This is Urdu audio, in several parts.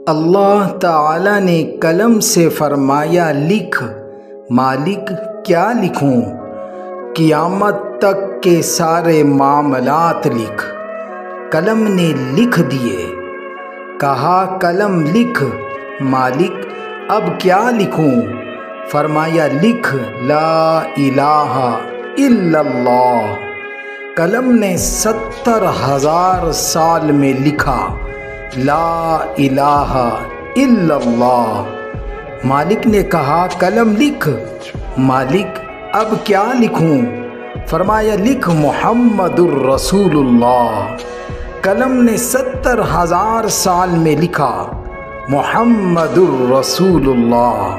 اللہ تعالی نے قلم سے فرمایا لکھ۔ مالک کیا لکھوں؟ قیامت تک کے سارے معاملات لکھ۔ قلم نے لکھ دیے۔ کہا قلم لکھ۔ مالک اب کیا لکھوں؟ فرمایا لکھ لا الہ الا اللہ۔ قلم نے 70,000 سال میں لکھا لا الہ الا اللہ۔ مالک نے کہا قلم لکھ۔ مالک اب کیا لکھوں؟ فرمایا لکھ محمد الرسول اللہ۔ قلم نے 70,000 سال میں لکھا محمد الرسول اللہ۔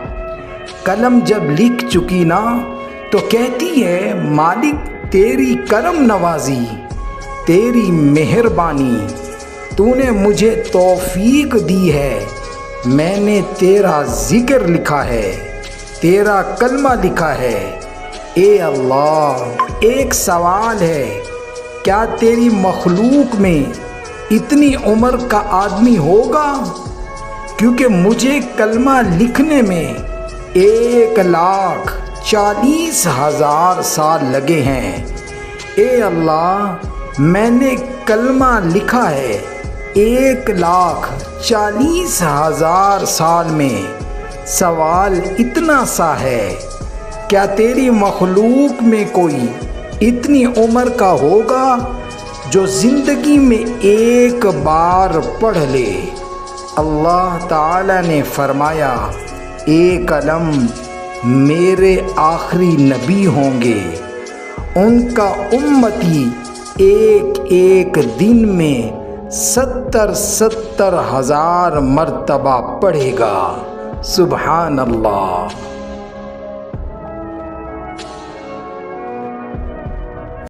قلم جب لکھ چکی نا تو کہتی ہے مالک تیری کرم نوازی، تیری مہربانی، تو نے مجھے توفیق دی ہے، میں نے تیرا ذکر لکھا ہے، تیرا کلمہ لکھا ہے۔ اے اللہ ایک سوال ہے، کیا تیری مخلوق میں اتنی عمر کا آدمی ہوگا؟ کیونکہ مجھے کلمہ لکھنے میں 1,40,000 سال لگے ہیں۔ اے اللہ میں نے کلمہ لکھا ہے 1,40,000 سال میں، سوال اتنا سا ہے، کیا تیری مخلوق میں کوئی اتنی عمر کا ہوگا جو زندگی میں ایک بار پڑھ لے؟ اللہ تعالی نے فرمایا اے قلم میرے آخری نبی ہوں گے، ان کا امتی ایک ایک دن میں 70,000 مرتبہ پڑھے گا۔ سبحان اللہ۔